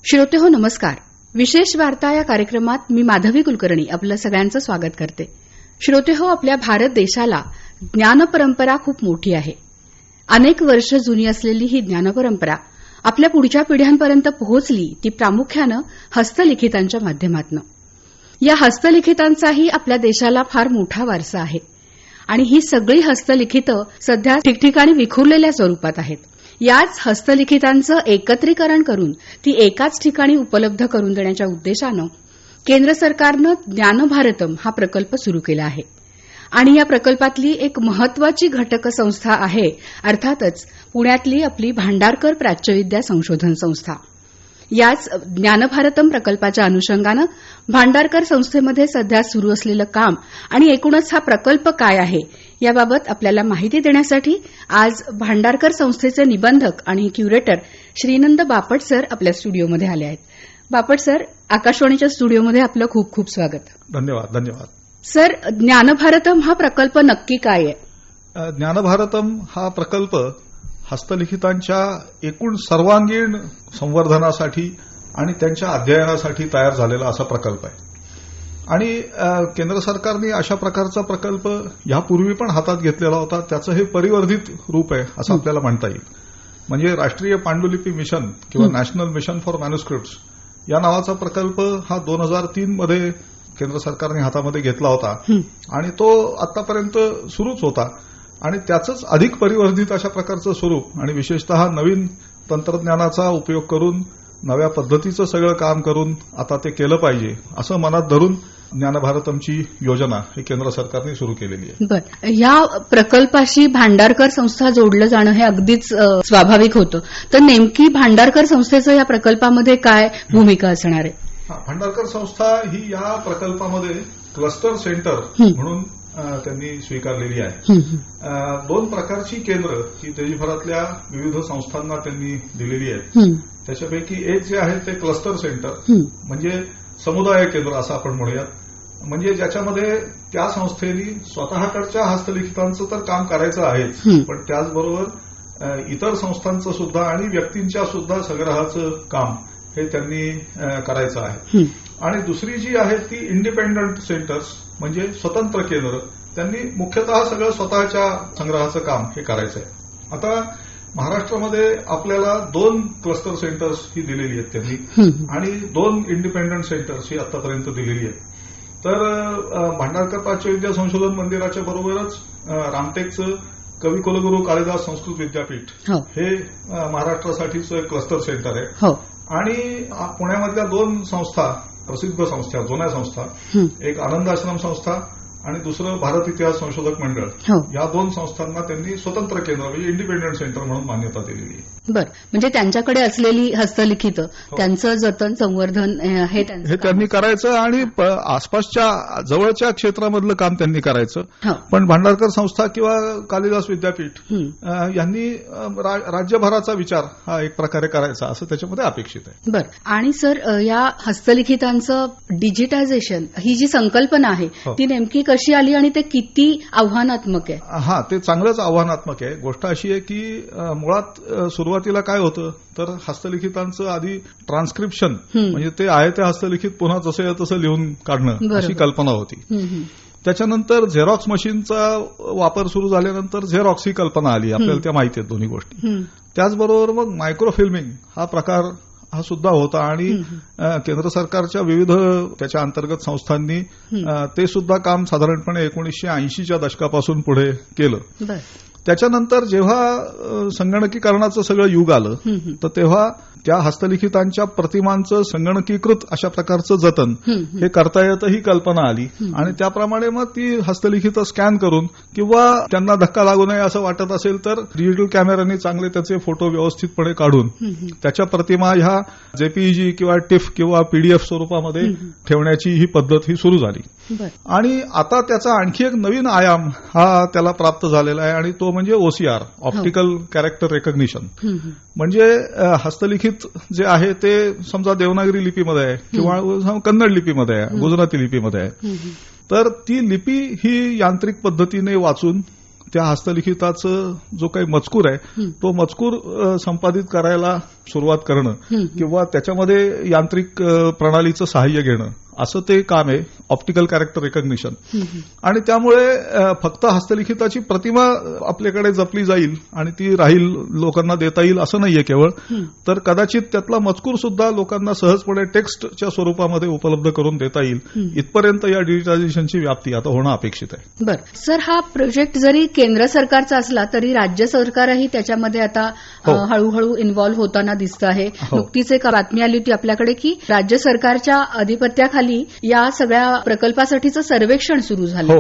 श्रोतेहो नमस्कार. विशेष वार्ता या कार्यक्रमात मी माधवी कुलकर्णी आपलं सगळ्यांचं स्वागत करते. श्रोतेहो, आपल्या भारत देशाला ज्ञानपरंपरा खूप मोठी आहे. अनेक वर्ष जुनी असलेली ही ज्ञानपरंपरा आपल्या पुढच्या पिढ्यांपर्यंत पोहोचली ती प्रामुख्यानं हस्तलिखितांच्या माध्यमातून. या हस्तलिखितांचाही आपल्या देशाला फार मोठा वारसा आहे आणि ही सगळी हस्तलिखितं सध्या ठिकठिकाणी विखुरलेल्या स्वरूपात आहेत. याच हस्तलिखितांचं एकत्रीकरण करून ती एकाच ठिकाणी उपलब्ध करून देण्याच्या उद्देशानं केंद्र सरकारनं ज्ञानभारतम हा प्रकल्प सुरू केला आहे. आणि या प्रकल्पातली एक महत्वाची घटक संस्था आहे अर्थातच पुण्यातली आपली भांडारकर प्राच्यविद्या संशोधन संस्था. याच ज्ञानभारतम प्रकल्पाच्या अनुषंगानं भांडारकर संस्थेमध्ये सध्या सुरू असलेलं काम आणि एकूणच हा प्रकल्प काय आहे याबाबत आपल्याला माहिती देण्यासाठी आज भांडारकर संस्थेचे निबंधक आणि क्युरेटर श्रीनंद बापट सर आपल्या स्टुडिओमध्ये आले आहेत. बापट सर, आकाशवाणीच्या स्टुडिओमध्ये आपलं खूप खूप स्वागत. धन्यवाद. सर, ज्ञानभारतम हा प्रकल्प नक्की काय आहे? ज्ञानभारतम हा प्रकल्प हस्तलिखितांच्या एकूण सर्वांगीण संवर्धनासाठी आणि त्यांच्या अध्ययनासाठी तयार झालेला असा प्रकल्प आहे. आणि केंद्र सरकारने अशा प्रकारचा प्रकल्प यापूर्वी पण हातात घेतलेला होता. त्याचं हे परिवर्धित रूप आहे असं आपल्याला म्हणता येईल. म्हणजे राष्ट्रीय पांडुलिपी मिशन किंवा नॅशनल मिशन फॉर मॅन्युस्क्रिप्ट्स या नावाचा प्रकल्प हा 2003 मध्ये केंद्र सरकारने हातामध्ये घेतला होता आणि तो आतापर्यंत सुरूच होता. आणि त्याचंच अधिक परिवर्धित अशा प्रकारचं स्वरूप आणि विशेषतः नवीन तंत्रज्ञानाचा उपयोग करून नव्या पद्धतीचं सगळं काम करून आता ते केलं पाहिजे असं मनात धरून ज्ञानभारतमची योजना ही केंद्र सरकारने सुरू केलेली आहे. बरं, या प्रकल्पाशी भांडारकर संस्था जोडलं जाणं हे अगदीच स्वाभाविक होतं. तर नेमकी भांडारकर संस्थेचं या प्रकल्पामध्ये काय भूमिका असणार आहे? भांडारकर संस्था ही या प्रकल्पामध्ये क्लस्टर सेंटर म्हणून त्यांनी स्वीकारलेली आहे. 2 प्रकारची केंद्र ही देशभरातल्या विविध संस्थांना त्यांनी दिलेली आहेत. त्याच्यापैकी एक जे आहे ते क्लस्टर सेंटर म्हणजे समुदाय केंद्र असं आपण म्हणूयात. म्हणजे ज्याच्यामध्ये त्या संस्थेनी स्वतःकडच्या हस्तलिखितांचं तर काम करायचं आहेच, पण त्याचबरोबर इतर संस्थांचं सुद्धा आणि व्यक्तींच्या सुद्धा संग्रहाचं काम हे त्यांनी करायचं आहे. आणि दुसरी जी आहे ती इंडिपेंडंट सेंटर्स म्हणजे स्वतंत्र केंद्र, त्यांनी मुख्यतः सगळं स्वतःच्या संग्रहाचं काम हे करायचं आहे. आता महाराष्ट्रामध्ये आपल्याला 2 क्लस्टर सेंटर्स ही दिलेली आहेत त्यांनी आणि 2 इंडिपेंडंट सेंटर्स ही आतापर्यंत दिलेली आहेत. तर भांडारकर प्राच्यविद्या संशोधन मंदिराच्या बरोबरच रामटेकचं कविकुलगुरू कालिदास संस्कृत विद्यापीठ हे महाराष्ट्रासाठीचं क्लस्टर सेंटर आहे. आणि पुण्यामधल्या 2 संस्था, प्रसिद्ध संस्था, जुन्या संस्था, एक आनंद आश्रम संस्था आणि दुसरं भारत इतिहास संशोधक मंडळ, या 2 संस्थांना त्यांनी स्वतंत्र केंद्र म्हणजे इंडिपेंडंट सेंटर म्हणून मान्यता दिलेली आहे. बरं, म्हणजे त्यांच्याकडे असलेली हस्तलिखितं त्यांचं जतन संवर्धन हे त्यांनी करायचं आणि आसपासच्या जवळच्या क्षेत्रामधलं काम त्यांनी करायचं. पण भांडारकर संस्था किंवा कालिदास विद्यापीठ यांनी राज्यभराचा विचार हा एक प्रकारे करायचा असं त्याच्यामध्ये अपेक्षित आहे. बरं, आणि सर, या हस्तलिखितांचं डिजिटायझेशन ही जी संकल्पना आहे ती नेमकी कशी आली आणि ते किती आव्हानात्मक आहे? ते चांगलंच आव्हानात्मक आहे. गोष्ट अशी आहे की मुळात सुरुवातीला काय होतं तर हस्तलिखितांचं आधी ट्रान्स्क्रिप्शन म्हणजे ते आहे ते हस्तलिखित पुन्हा जसं तसं लिहून काढणं अशी कल्पना होती. त्याच्यानंतर झेरॉक्स मशीनचा वापर सुरू झाल्यानंतर झेरॉक्स ही कल्पना आली. आपल्याला त्या माहिती आहेत दोन्ही गोष्टी. त्याचबरोबर मग मायक्रोफिल्मिंग हा प्रकार हा सुद्धा होता आणि केंद्र सरकारच्या विविध त्याच्या अंतर्गत संस्थांनी ते सुद्धा काम साधारणपणे 1980च्या दशकापासून पुढे केलं. त्याच्यानंतर जेव्हा संगणकीकरणाचं सगळं युग आलं तर तेव्हा त्या हस्तलिखितांच्या प्रतिमांचं संगणकीकृत अशा प्रकारचं जतन हे करता येतं ही कल्पना आली आणि त्याप्रमाणे मग ती हस्तलिखितं स्कॅन करून किंवा त्यांना धक्का लागू नये असं वाटत असेल तर डिजिटल कॅमेऱ्यांनी चांगले त्याचे फोटो व्यवस्थितपणे काढून त्याच्या प्रतिमा ह्या जेपीईजी किंवा टिफ किंवा पीडीएफ स्वरूपामध्ये ठेवण्याची ही पद्धत ही सुरू झाली. आणि आता त्याचा आणखी एक नवीन आयाम हा त्याला प्राप्त झालेला आहे आणि तो म्हणजे ओसीआर, ऑप्टिकल कॅरेक्टर रेकग्निशन. म्हणजे हस्तलिखित जे आहे ते समजा देवनागरी लिपीमध्ये आहे किंवा कन्नड लिपीमध्ये आहे, गुजराती लिपीमध्ये आहे, तर ती लिपी ही यांत्रिक पद्धतीने वाचून त्या हस्तलिखिताचं जो काही मजकूर आहे तो मजकूर संपादित करायला सुरुवात करणं किंवा त्याच्यामध्ये यांत्रिक प्रणालीचं सहाय्य घेणं असं ते काम आहे, ऑप्टिकल कॅरेक्टर रिकॉग्निशन. आणि त्यामुळे फक्त हस्तलिखिताची प्रतिमा आपल्याकडे जपली जाईल आणि ती राहील, लोकांना देता येईल असं नाहीये केवळ, तर कदाचित त्यातला मजकूर सुद्धा लोकांना सहजपणे टेक्स्टच्या स्वरूपामध्ये उपलब्ध करून देता येईल. इथपर्यंत या डिजिटायझेशनची व्याप्ती आता होणं अपेक्षित आहे. बरं सर, हा प्रोजेक्ट जरी केंद्र सरकारचा असला तरी राज्य सरकारही त्याच्यामध्ये आता हळूहळू इन्व्हॉल्व्ह होताना दिसतं आहे. नुकतीच एक बातमी आली होती आपल्याकडे की राज्य सरकारच्या अधिपत्याखाली या सगळ्या प्रकल्पासाठीचं सर्वेक्षण सुरू झालं.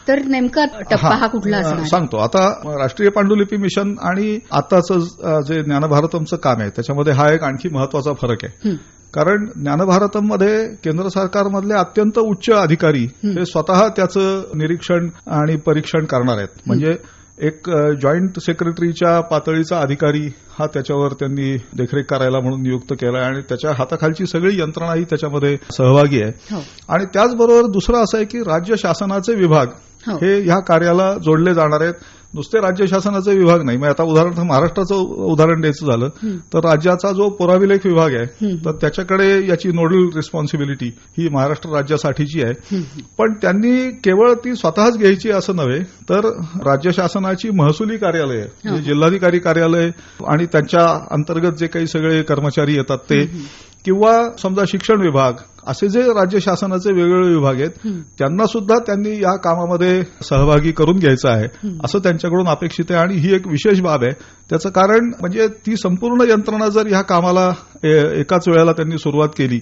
तर नेमका टप्पा हा कुठला असणार? सांगतो. आता राष्ट्रीय पांडुलिपी मिशन आणि आताचं जे ज्ञानभारतमचं काम आहे त्याच्यामध्ये हा एक आणखी महत्वाचा फरक आहे. कारण ज्ञानभारतममध्ये केंद्र सरकारमधले अत्यंत उच्च अधिकारी हे स्वतः त्याचं निरीक्षण आणि परीक्षण करणार आहेत. म्हणजे एक जॉईंट सेक्रेटरीच्या पातळीचा अधिकारी हा त्याच्यावर त्यांनी देखरेख करायला म्हणून नियुक्त केला आहे आणि त्याच्या हाताखालची सगळी यंत्रणाही त्याच्यामध्ये सहभागी आहे. आणि त्याचबरोबर दुसरं असं आहे की राज्य शासनाचे विभाग हे ह्या कार्याला जोडले जाणार आहेत. नुसते राज्य शासनाचे विभाग नाही. आता उदाहरणार्थ महाराष्ट्राचं उदाहरण द्यायचं झालं तर राज्याचा जो पुराविलेख विभाग आहे तर त्याच्याकडे याची नोडल रिस्पॉन्सिबिलिटी ही महाराष्ट्र राज्यासाठीची आहे. पण त्यांनी केवळ ती स्वतःच घ्यायची असं नव्हे तर राज्य शासनाची महसुली कार्यालय, जिल्हाधिकारी कार्यालय आणि त्यांच्या अंतर्गत जे काही सगळे कर्मचारी येतात ते, किंवा समजा शिक्षण विभाग, असे जे राज्य शासनाचे वेगवेगळे विभाग आहेत त्यांना सुद्धा त्यांनी या कामामध्ये सहभागी करून घ्यायचं आहे असं त्यांच्याकडून अपेक्षित आहे. आणि ही एक विशेष बाब आहे. त्याचं कारण म्हणजे ती संपूर्ण यंत्रणा जर ह्या कामाला एकाच वेळेला त्यांनी सुरुवात केली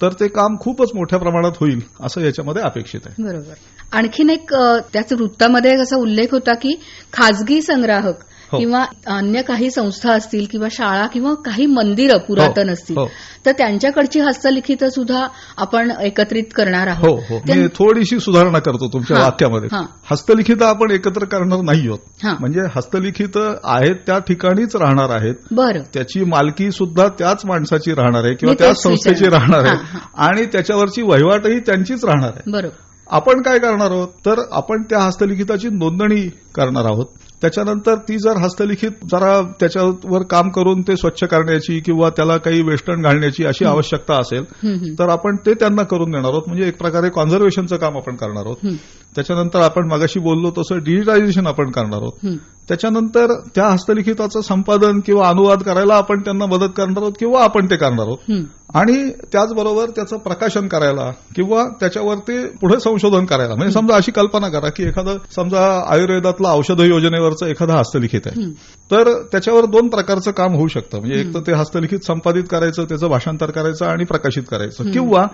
तर ते काम खूपच मोठ्या प्रमाणात होईल असं याच्यामध्ये अपेक्षित आहे. बरोबर. आणखीन एक त्याच वृत्तामध्ये असा उल्लेख होता की खाजगी संग्राहक किंवा अन्य काही संस्था असतील किंवा शाळा किंवा काही मंदिरं पुरातन असतील तर त्यांच्याकडची हस्तलिखित सुद्धा आपण एकत्रित करणार आहोत. मी थोडीशी सुधारणा करतो तुमच्या वाक्यामध्ये. हस्तलिखित आपण एकत्र करणार नाही आहोत. म्हणजे हस्तलिखित आहेत त्या ठिकाणीच राहणार आहेत. बरं. त्याची मालकी सुद्धा त्याच माणसाची राहणार आहे किंवा त्याच संस्थेची राहणार आहे आणि त्याच्यावरची वहिवाटही त्यांचीच राहणार आहे. बरोबर. आपण काय करणार आहोत तर आपण त्या हस्तलिखिताची नोंदणी करणार आहोत. त्याच्यानंतर ती जर हस्तलिखित जरा त्याच्यावर काम करून ते स्वच्छ करण्याची किंवा त्याला काही वेस्टर्न घालण्याची अशी आवश्यकता असेल तर आपण ते त्यांना करून देणार आहोत. म्हणजे एक प्रकारे कॉन्झर्वेशनचं काम आपण करणार आहोत. त्याच्यानंतर आपण मगाशी बोललो तसं डिजिटायझेशन आपण करणार आहोत. त्याच्यानंतर त्या हस्तलिखिताचं संपादन किंवा अनुवाद करायला आपण त्यांना मदत करणार आहोत किंवा आपण ते करणार आहोत. आणि त्याचबरोबर त्याचं प्रकाशन करायला किंवा त्याच्यावर ते पुढे संशोधन करायला. म्हणजे समजा अशी कल्पना करा की एखादं समजा आयुर्वेदातलं औषध योजनेवरचं एखादं हस्तलिखित आहे तर त्याच्यावर दोन प्रकारचं काम होऊ शकतं. म्हणजे एक तर ते हस्तलिखित संपादित करायचं, त्याचं भाषांतर करायचं आणि प्रकाशित करायचं, किंवा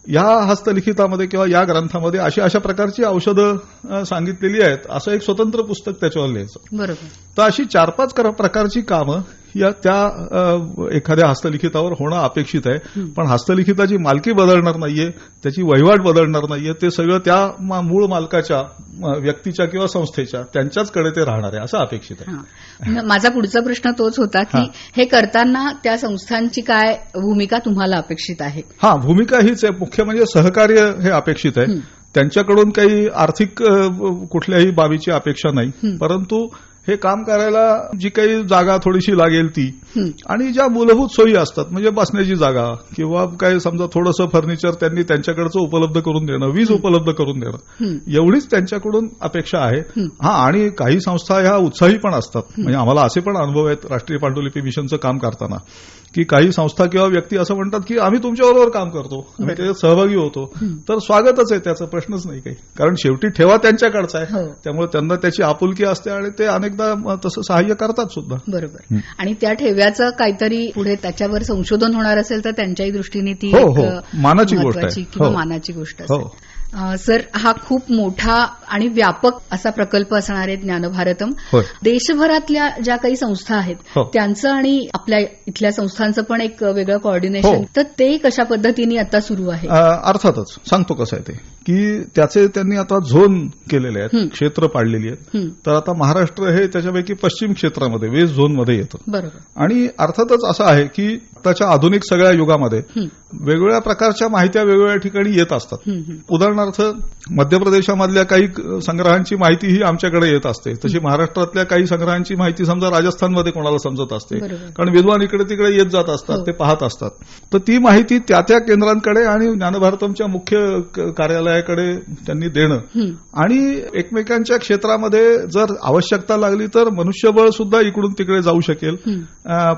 या हस्तलिखितामध्ये किंवा या ग्रंथामध्ये अशा प्रकारची औषधं सांगितलेली आहेत असं एक स्वतंत्र पुस्तक त्याच्यावर लिहायचं. बरोबर. तर अशी 4-5 प्रकारची कामं या त्या एखाद्या हस्तलिखितावर होणं अपेक्षित आहे. पण हस्तलिखिताची मालकी बदलणार नाहीये, त्याची वहिवाट बदलणार नाहीये. ते सगळं त्या मूळ मालकाच्या व्यक्तीच्या किंवा संस्थेच्या त्यांच्याचकडे ते राहणार आहे असं अपेक्षित आहे. माझा पुढचा प्रश्न तोच होता की हे करताना त्या संस्थांची काय भूमिका तुम्हाला अपेक्षित आहे? भूमिका हीच आहे. मुख्य म्हणजे सहकार्य हे अपेक्षित आहे. त्यांच्याकडून काही आर्थिक कुठल्याही बाबीची अपेक्षा नाही, परंतु हे काम करायला जी काही जागा थोडीशी लागेल ती आणि ज्या मूलभूत सोयी असतात म्हणजे बसण्याची जागा किंवा काही समजा थोडंसं फर्निचर त्यांनी त्यांच्याकडचं उपलब्ध करून देणं, वीज उपलब्ध करून देणं, एवढीच त्यांच्याकडून अपेक्षा आहे. आणि काही संस्था ह्या उत्साही पण असतात. म्हणजे आम्हाला असे पण अनुभव आहेत राष्ट्रीय पांडुलिपी मिशनचं काम करताना की काही संस्था किंवा व्यक्ती असं म्हणतात की आम्ही तुमच्याबरोबर काम करतो, आम्ही त्याच्यात सहभागी होतो. तर स्वागतच आहे, त्याचा प्रश्नच नाही काही. कारण शेवटी ठेवा त्यांच्याकडचा आहे, त्यामुळे त्यांना त्याची आपुलकी असते आणि ते अनेकदा तसं सहाय्य करतात सुद्धा. बरोबर. आणि त्या ठेव्याचं काहीतरी पुढे त्याच्यावर संशोधन होणार असेल तर त्यांच्याही दृष्टीने ती मानाची गोष्ट आहे किंवा मानाची गोष्ट असेल. सर, हा खूप मोठा आणि व्यापक असा प्रकल्प असणार आहे ज्ञानभारतम. देशभरातल्या ज्या काही संस्था आहेत त्यांचं आणि आपल्या इथल्या संस्थांचं पण एक वेगळं कोऑर्डिनेशन, तर ते कशा पद्धतीने आता सुरू आहे? अर्थातच सांगतो कसं आहे ते की त्याचे त्यांनी आता झोन केलेले आहेत, क्षेत्र पाडलेली आहेत. तर आता महाराष्ट्र हे त्याच्यापैकी पश्चिम क्षेत्रामध्ये वेस्ट झोनमध्ये येतं. बरोबर. आणि अर्थातच असं आहे की आताच्या आधुनिक सगळ्या युगामध्ये वेगवेगळ्या प्रकारच्या माहित्या वेगवेगळ्या ठिकाणी येत असतात. उदाहरणार्थ मध्य प्रदेशामधल्या काही संग्रहांची माहिती ही आमच्याकडे येत असते, तशी महाराष्ट्रातल्या काही संग्रहांची माहिती समजा राजस्थानमध्ये कोणाला समजत असते, कारण विद्वान इकडे तिकडे येत जात असतात, ते पाहत असतात. तर ती माहिती त्या त्या केंद्रांकडे आणि ज्ञानभारतमच्या मुख्य कार्यालयाकडे त्यांनी देणं आणि एकमेकांच्या क्षेत्रामध्ये जर आवश्यकता लागली तर मनुष्यबळ सुद्धा इकडून तिकडे जाऊ शकेल,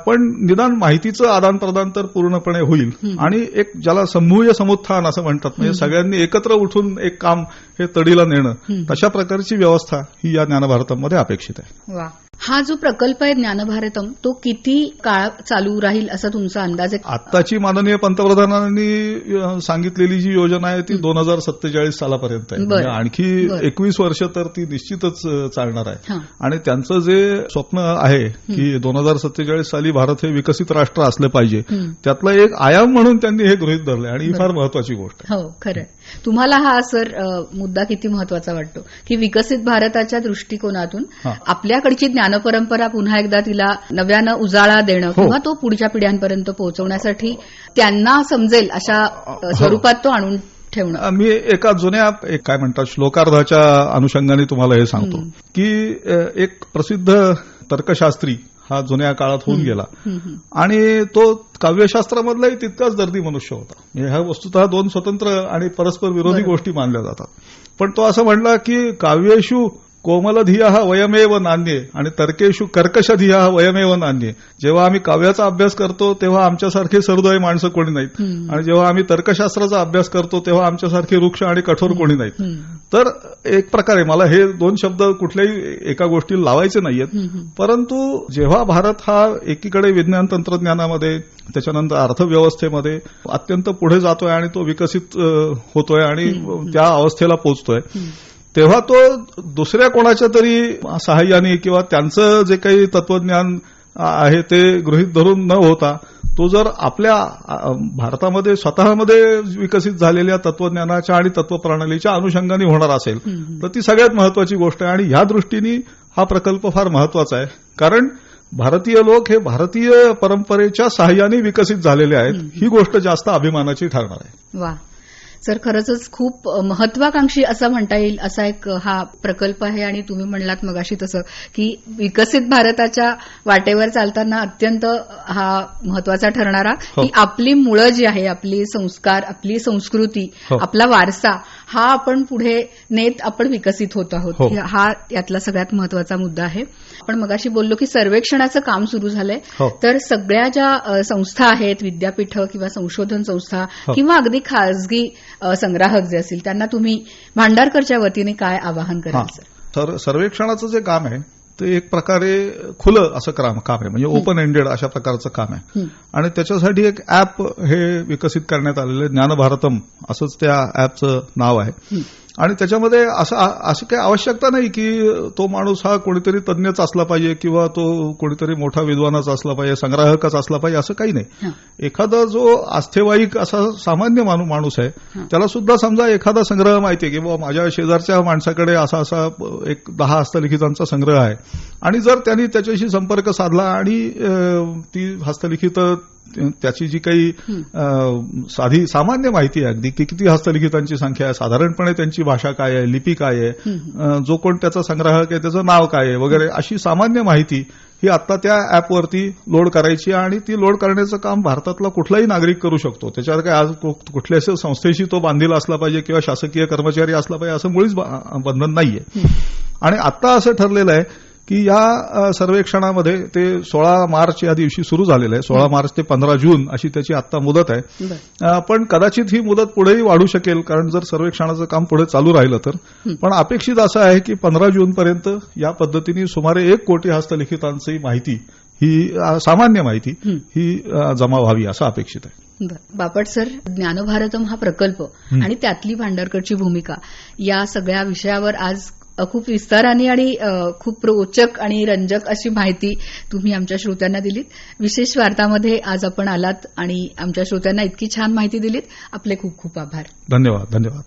पण निदान माहितीचं आदान प्रदान तर पूर्णपणे होईल आणि एक ज्याला समूह समुत्थान असं म्हणतात, म्हणजे सगळ्यांनी एकत्र उठून एक काम हे तडीला नेणं, तशा प्रकारची व्यवस्था ही या ज्ञानभारतममध्ये अपेक्षित आहे. हा जो प्रकल्प आहे ज्ञानभारतम, तो किती काळ चालू राहील असा तुमचा अंदाज आहे? आत्ताची माननीय पंतप्रधानांनी सांगितलेली जी योजना आहे ती 2047 सालापर्यंत आहे, म्हणजे आणखी 21 वर्ष तर ती निश्चितच चालणार आहे. आणि त्यांचं जे स्वप्न आहे की 2047 साली भारत हे विकसित राष्ट्र असलं पाहिजे, त्यातला एक आयाम म्हणून त्यांनी हे गृहीत धरलंय आणि ही फार महत्वाची गोष्ट आहे. हो, खरं. तुम्हाला हा सर मुद्दा किती महत्वाचा वाटतो की विकसित भारताच्या दृष्टिकोनातून आपल्याकडची ज्ञानपरंपरा पुन्हा एकदा तिला नव्यानं उजाळा देणं किंवा तो पुढच्या पिढ्यांपर्यंत पोहोचवण्यासाठी त्यांना समजेल अशा स्वरूपात तो आणून ठेवणं. मी एका जुन्या काय म्हणतात श्लोकार्धाच्या अनुषंगाने तुम्हाला हे सांगतो की एक प्रसिद्ध तर्कशास्त्री हा जुन्या काळात होऊन गेला आणि तो काव्यशास्त्रामधलाही तितकाच दर्दी मनुष्य होता. ह्या वस्तुतः दोन स्वतंत्र आणि परस्पर विरोधी गोष्टी मानल्या जातात, पण तो असं म्हणला की काव्येषु कोमलधिया वयमेव नान्ये आणि तर्केषु कर्कशधिया वयमेव नान्ये. जेव्हा आम्ही काव्याचा अभ्यास करतो तेव्हा आमच्यासारखे सरदोय माणसं कोणी नाहीत आणि जेव्हा आम्ही तर्कशास्त्राचा अभ्यास करतो तेव्हा आमच्यासारखे वृक्ष आणि कठोर कोणी नाहीत. तर एक प्रकारे मला हे दोन शब्द कुठल्याही एका गोष्टीला लावायचे नाहीयेत, परंतु जेव्हा भारत हा एकीकडे विज्ञान तंत्रज्ञानामध्ये त्याच्यानंतर अर्थव्यवस्थेमध्ये अत्यंत पुढे जातोय आणि तो विकसित होतोय आणि त्या अवस्थेला पोहोचतोय, तेव्हा तो दुसऱ्या कोणाच्या तरी सहाय्याने किंवा त्यांचं जे काही तत्वज्ञान आहे ते गृहीत धरून न होता तो जर आपल्या भारतामध्ये स्वतःमध्ये विकसित झालेल्या तत्वज्ञानाच्या आणि तत्वप्रणालीच्या अनुषंगाने होणार असेल तर ती सगळ्यात महत्वाची गोष्ट आहे. आणि ह्या दृष्टीने हा प्रकल्प फार महत्वाचा आहे, कारण भारतीय लोक हे भारतीय परंपरेच्या सहाय्याने विकसित झालेले आहेत. ही गोष्ट जास्त अभिमानाची ठरणार आहे. वा सर, खरंच खूप महत्वाकांक्षी असं म्हणता येईल असा एक हा प्रकल्प आहे. आणि तुम्ही म्हणलात मगाशी तसं की विकसित भारताच्या वाटेवर चालताना अत्यंत हा महत्वाचा ठरणारा की आपली मुळं जी आहे, आपली संस्कार, आपली संस्कृती, आपला वारसा हा आपण पुढे नेत आपण विकसित होत आहोत, हा यातला सगळ्यात महत्वाचा मुद्दा आहे. आपण मगाशी बोललो की सर्वेक्षणाचं काम सुरू झालंय, तर सगळ्या ज्या संस्था आहेत, विद्यापीठं किंवा संशोधन संस्था किंवा अगदी खासगी संग्राहक जे असतील त्यांना तुम्ही भांडारकरच्या वतीने काय आवाहन कराल सर? सर्वेक्षणाचं जे काम आहे ते एक प्रकारे खुलं असं काम आहे, म्हणजे ओपन एंडेड अशा प्रकारचं काम आहे. आणि त्याच्यासाठी एक ऍप हे विकसित करण्यात आलेलं आहे, ज्ञानभारतम असंच त्या ऍपचं नाव आहे. आणि त्याच्यामध्ये असं काही आवश्यकता नाही की तो माणूस हा कोणीतरी तज्ञच असला पाहिजे किंवा तो कोणीतरी मोठा विद्वानच असला पाहिजे, संग्राहकच असला पाहिजे, असं काही नाही. एखादा जो आस्थेवाईक असा सामान्य माणूस आहे त्याला सुद्धा समजा एखादा संग्रह माहिती आहे की बाबा माझ्या शेजारच्या माणसाकडे असा एक 10 हस्तलिखितांचा संग्रह आहे, आणि जर त्यांनी त्याच्याशी संपर्क साधला आणि ती हस्तलिखित त्याची जी काही साधी सामान्य माहिती आहे अगदी की किती हस्तलिखितांची संख्या आहे, साधारणपणे त्यांची भाषा काय आहे, लिपी काय आहे, जो कोण त्याचा संग्राहक आहे त्याचं नाव काय आहे वगैरे, अशी सामान्य माहिती ही आता त्या ऍपवरती लोड करायची. आणि ती लोड करण्याचं काम भारतातला कुठलाही नागरिक करू शकतो. त्याच्यावर काय आज कुठल्याही संस्थेशी तो बांधील असला पाहिजे किंवा शासकीय कर्मचारी असला पाहिजे असं मुळीच बंधन नाहीये. आणि आता असं ठरलेलं आहे की या सर्वेक्षणामध्ये ते 16 मार्च या दिवशी सुरू झालेलं आहे. 16 मार्च ते 15 जून अशी त्याची आता मुदत आहे, पण कदाचित ही मुदत पुढेही वाढू शकेल कारण जर सर्वेक्षणाचं काम पुढे चालू राहिलं तर. पण अपेक्षित असं आहे की 15 जूनपर्यंत या पद्धतीने सुमारे 1 कोटी हस्तलिखितांची माहिती ही सामान्य माहिती ही जमा व्हावी असं अपेक्षित आहे. बापट सर, ज्ञानभारतम हा प्रकल्प आणि त्यातली भांडारकरची भूमिका या सगळ्या विषयावर आज खूप विस्ताराने आणि खूप रोचक आणि रंजक अशी माहिती तुम्ही आमच्या श्रोत्यांना दिलीत. विशेष वार्तामध्ये आज आपण आलात आणि आमच्या श्रोत्यांना इतकी छान माहिती दिलीत. आपले खूप खूप आभार. धन्यवाद.